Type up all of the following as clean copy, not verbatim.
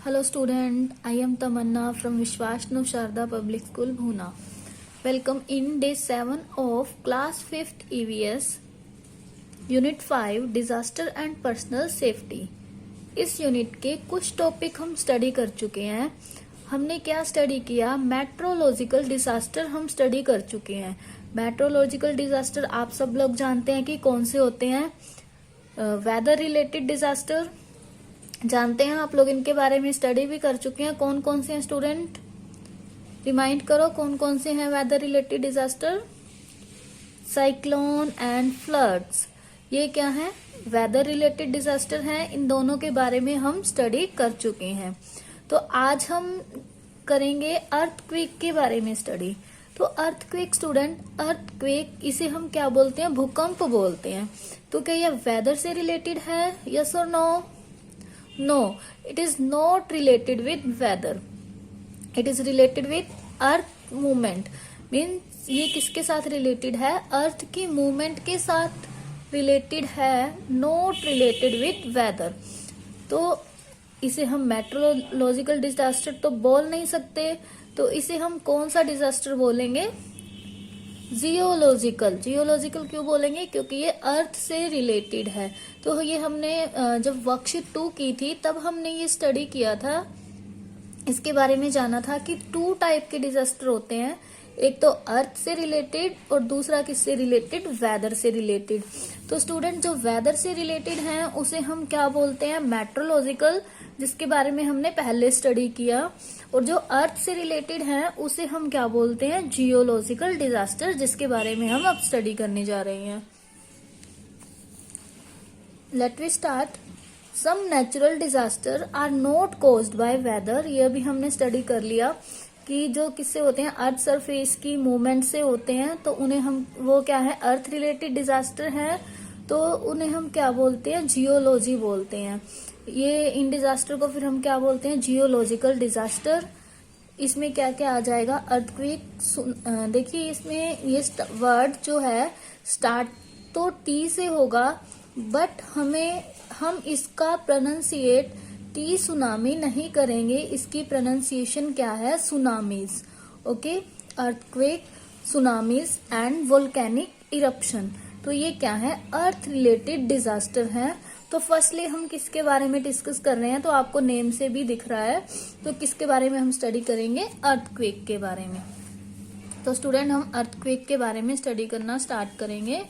Hello student, I am Tamanna from Vishwashnu Sharda Public School, Bhuna. Welcome in day 7 of class 5th EVS, Unit 5 Disaster and Personal Safety. इस unit के कुछ topic हम study कर चुके हैं. हमने क्या स्टडी किया? मेट्रोलॉजिकल डिजास्टर हम स्टडी कर चुके हैं. मेट्रोलॉजिकल डिजास्टर आप सब लोग जानते हैं कि कौन से होते हैं. वेदर रिलेटेड डिजास्टर जानते हैं आप लोग, इनके बारे में स्टडी भी कर चुके हैं. कौन कौन से हैं स्टूडेंट? रिमाइंड करो कौन कौन से हैं weather related disaster. Cyclone and floods, ये क्या है? वेदर रिलेटेड डिजास्टर हैं. इन दोनों के बारे में हम स्टडी कर चुके हैं. तो आज हम करेंगे अर्थक्वेक के बारे में स्टडी. तो अर्थक्वेक स्टूडेंट, अर्थक्वेक इसे हम क्या बोलते हैं? भूकंप बोलते हैं. तो क्या यह वेदर से रिलेटेड है? यस और no? No, it is not related with weather. It is related with earth movement. Means ये किसके साथ रिलेटेड है? अर्थ की मूवमेंट के साथ रिलेटेड है, नॉट रिलेटेड विथ वेदर. तो इसे हम मेट्रोलॉजिकल डिजास्टर तो बोल नहीं सकते. तो इसे हम कौन सा डिजास्टर बोलेंगे? जियोलॉजिकल. जियोलॉजिकल क्यों बोलेंगे? क्योंकि ये अर्थ से रिलेटेड है. तो ये हमने जब वर्कशीट 2 की थी तब हमने ये स्टडी किया था. इसके बारे में जाना था कि 2 टाइप के डिजास्टर होते हैं. एक तो अर्थ से रिलेटेड और दूसरा किससे रिलेटेड? वेदर से रिलेटेड. तो स्टूडेंट, जो वेदर से रिलेटेड हैं उसे हम क्या बोलते हैं? मेट्रोलॉजिकल, जिसके बारे में हमने पहले स्टडी किया. और जो अर्थ से रिलेटेड हैं उसे हम क्या बोलते हैं? जियोलॉजिकल डिजास्टर, जिसके बारे में हम अब स्टडी करने जा रहे हैं. Let we start. Some natural disaster are not caused by weather. ये भी हमने स्टडी कर लिया कि जो किससे होते हैं? अर्थ सरफेस की मूवमेंट से होते हैं. तो उन्हें हम, वो क्या है? अर्थ रिलेटेड डिजास्टर है. तो उन्हें हम क्या बोलते हैं? जियोलॉजी बोलते हैं. ये इन डिजास्टर को फिर हम क्या बोलते हैं? Geological disaster. इसमें क्या क्या आ जाएगा? अर्थक्वेक. देखिए इसमें ये वर्ड जो है स्टार्ट तो टी से होगा, बट हम इसका प्रोनाउंसिएट टी सुनामी नहीं करेंगे. इसकी प्रोनाउंसिएशन क्या है? Tsunamis. Okay. Earthquake, tsunamis and volcanic eruption. तो ये क्या है? अर्थ रिलेटेड डिजास्टर है. तो फर्स्टली हम किसके बारे में डिस्कस कर रहे हैं? तो आपको नेम से भी दिख रहा है. तो किसके बारे में हम स्टडी करेंगे? अर्थक्वेक के बारे में. तो स्टूडेंट, हम अर्थक्वेक के बारे में स्टडी करना स्टार्ट करेंगे.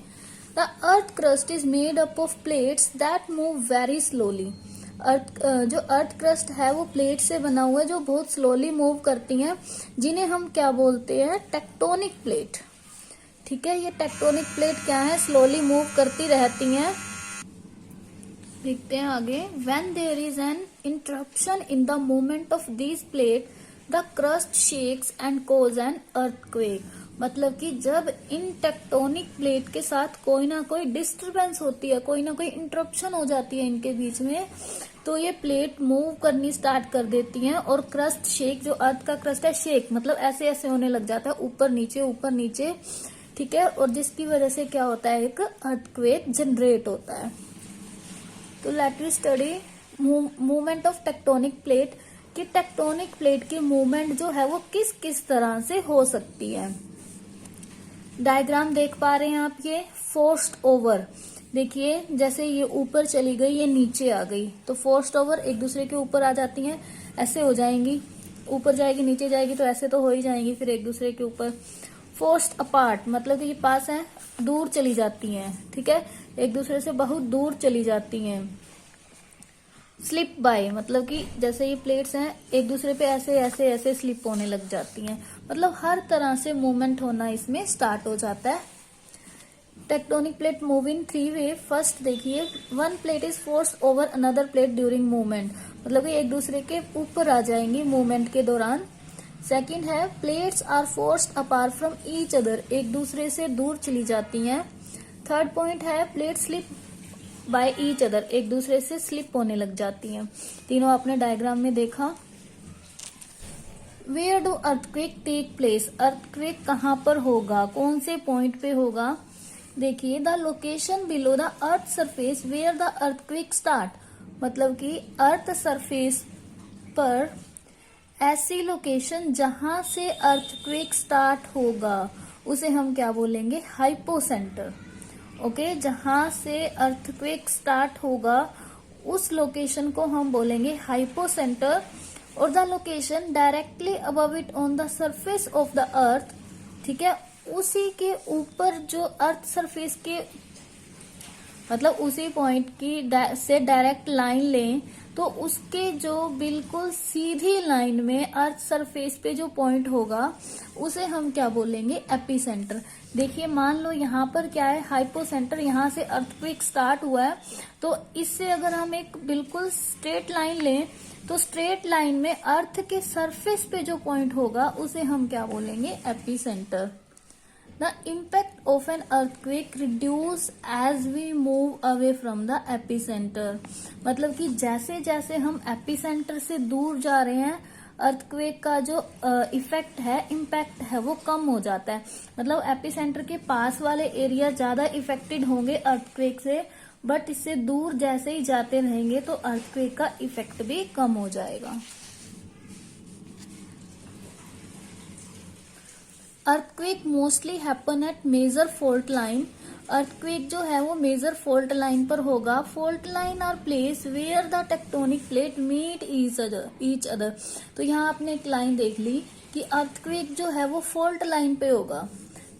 The earth crust is made up of plates that move very slowly. जो अर्थ क्रस्ट है वो प्लेट से बना हुआ है जो बहुत स्लोली मूव करती हैं, जिन्हें हम क्या बोलते हैं? Tectonic plate. ठीक है, ये टेक्टोनिक प्लेट क्या है? स्लोली मूव करती रहती हैं. देखते हैं आगे. When there is an interruption in the movement of these plates, the crust shakes and cause an earthquake. मतलब कि जब इन टेक्टोनिक प्लेट के साथ कोई ना कोई डिस्टरबेंस होती है, कोई ना कोई इंटरप्शन हो जाती है इनके बीच में, तो ये प्लेट मूव करनी स्टार्ट कर देती हैं. और क्रस्ट शेक, जो अर्थ का क्रस्ट है, शेक मतलब ऐसे ऐसे होने लग जाता है, ऊपर नीचे ऊपर नीचे. ठीक है. और जिसकी वजह से क्या होता है? एक अर्थक्वेक जनरेट होता है. तो let we study movement of tectonic plate. कि टेक्टोनिक प्लेट की मूवमेंट जो है वो किस किस तरह से हो सकती है. डायग्राम देख पा रहे हैं आप? ये फोर्स्ड ओवर. देखिए जैसे ये ऊपर चली गई, ये नीचे आ गई, तो फोर्स्ड ओवर एक दूसरे के ऊपर आ जाती हैं, ऐसे हो जाएंगी. ऊपर जाएगी नीचे जाएगी तो ऐसे तो हो ही जाएंगी फिर एक दूसरे के ऊपर. फोर्स्ड अपार्ट मतलब कि ये पास है, दूर चली जाती हैं. ठीक है, एक दूसरे से बहुत दूर चली जाती हैं. स्लिप बाय मतलब कि जैसे ये प्लेट्स हैं एक दूसरे पे ऐसे ऐसे ऐसे स्लिप होने लग जाती हैं. मतलब हर तरह से मूवमेंट होना इसमें स्टार्ट हो जाता है. Tectonic plate move in 3 way. First देखिए, one plate is force over another plate during movement. मतलब कि एक दूसरे के ऊपर आ जाएंगी मूवमेंट के दौरान. सेकेंड है, plates are forced apart from each other. एक दूसरे से दूर चली जाती हैं. थर्ड पॉइंट है, plate slip by each other. एक दूसरे से स्लिप होने लग जाती हैं. तीनों आपने डायग्राम में देखा. Where do earthquake take place. Earthquake कहाँ पर होगा? कौन से पॉइंट पे होगा? देखिए, the location below the earth surface where the earthquake start. मतलब कि अर्थ सरफेस ऊपर ऐसी लोकेशन जहां से अर्थक्वेक स्टार्ट होगा उसे हम क्या बोलेंगे, हाइपोसेंटर। ओके, जहां से अर्थक्वेक स्टार्ट होगा उस लोकेशन को हम बोलेंगे हाइपोसेंटर। और the location directly above it on the surface of the earth, ठीक है, उसी के ऊपर जो अर्थ सरफेस के मतलब उसी पॉइंट की से डायरेक्ट लाइन लें तो उसके जो बिल्कुल सीधी लाइन में अर्थ सरफेस पे जो पॉइंट होगा उसे हम क्या बोलेंगे, एपिसेंटर। देखिए मान लो यहाँ पर क्या है, हाइपोसेंटर, यहाँ से अर्थक्वेक स्टार्ट हुआ है, तो इससे अगर हम एक बिल्कुल स्ट्रेट लाइन लें तो स्ट्रेट लाइन में अर्थ के सरफेस पे जो पॉइंट होगा उसे हम क्या बोलेंगे, epicentre. The impact of an earthquake reduce as we move away from the epicenter। मतलब कि जैसे जैसे हम एपिसेंटर से दूर जा रहे हैं अर्थक्वेक का जो इफेक्ट है, इम्पैक्ट है, वो कम हो जाता है। मतलब एपिसेंटर के पास वाले एरिया ज्यादा इफेक्टेड होंगे अर्थक्वेक से, बट इससे दूर जैसे ही जाते रहेंगे तो अर्थक्वेक का इफेक्ट भी कम हो जाएगा। Earthquake mostly happen at major fault line. Earthquake जो है वो मेजर फॉल्ट लाइन पर होगा। Fault line are place where the tectonic plate meet each other. तो यहाँ आपने एक लाइन देख ली कि अर्थक्वेक जो है वो फॉल्ट लाइन पे होगा।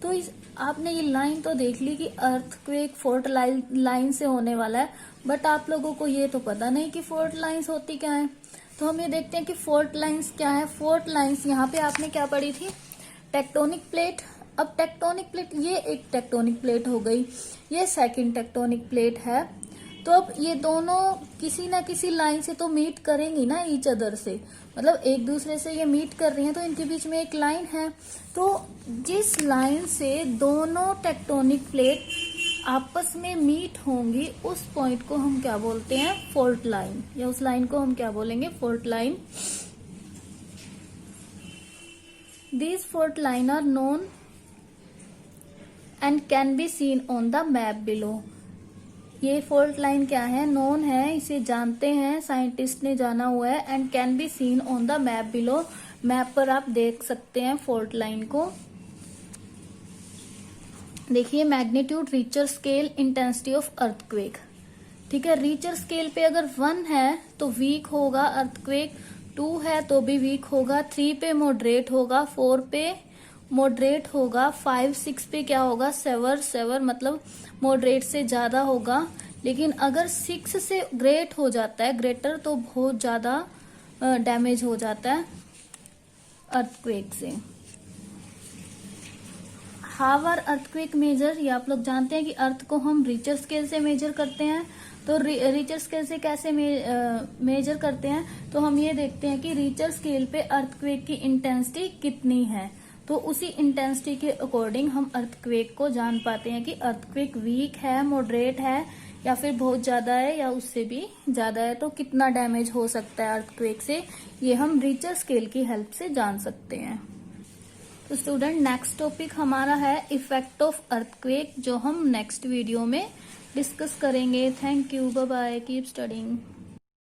तो आपने ये लाइन तो देख ली कि अर्थक्वेक फॉल्ट लाइन से होने वाला है, बट आप लोगों को ये तो पता नहीं कि फॉल्ट लाइंस होती क्या है। तो हम ये देखते हैं कि फॉल्ट लाइंस क्या है। फॉल्ट लाइंस यहाँ पे आपने क्या पढ़ी थी, टेक्टोनिक प्लेट। अब टेक्टोनिक प्लेट, ये एक टेक्टोनिक प्लेट हो गई, ये सेकंड टेक्टोनिक प्लेट है। तो अब ये दोनों किसी ना किसी लाइन से तो मीट करेंगी ना ईच अदर से, मतलब एक दूसरे से ये मीट कर रही हैं तो इनके बीच में एक लाइन है। तो जिस लाइन से दोनों टेक्टोनिक प्लेट आपस में मीट होंगी उस पॉइंट को हम क्या बोलते हैं, फॉल्ट लाइन, या उस लाइन को हम क्या बोलेंगे, fault line. These fault line are known and can be seen on the map below। ये फॉल्ट लाइन क्या है, नोन है, इसे जानते हैं, साइंटिस्ट ने जाना हुआ है, and can be seen on the map below. Map पर आप देख सकते हैं फॉल्ट लाइन को। देखिए magnitude, richer scale, intensity of earthquake, ठीक है। रीचर स्केल पे अगर 1 है तो वीक होगा अर्थक्वेक, 2 है तो भी वीक होगा, 3 पे मॉडरेट होगा, 4 पे मॉडरेट होगा, 5, 6 पे क्या होगा, सेवर मतलब मॉडरेट से ज्यादा होगा। लेकिन अगर 6 से ग्रेट हो जाता है, ग्रेटर, तो बहुत ज्यादा डैमेज हो जाता है अर्थक्वेक से। हाउ आर अर्थक्वेक मेजर, ये आप लोग जानते हैं कि अर्थ को हम रीचर स्केल से मेजर करते हैं। तो रीचर स्केल से कैसे मेजर करते हैं, तो हम ये देखते हैं कि रीचर स्केल पे अर्थक्वेक की इंटेंसिटी कितनी है, तो उसी इंटेंसिटी के अकॉर्डिंग हम अर्थक्वेक को जान पाते हैं कि अर्थक्वेक वीक है, मॉडरेट है, या फिर बहुत ज्यादा है या उससे भी ज्यादा है, तो कितना डैमेज हो सकता है अर्थक्वेक से, ये हम रीचर स्केल की हेल्प से जान सकते हैं। तो स्टूडेंट नेक्स्ट टॉपिक हमारा है इफेक्ट ऑफ अर्थक्वेक, जो हम नेक्स्ट वीडियो में डिस्कस करेंगे। Thank you, bye bye, keep studying.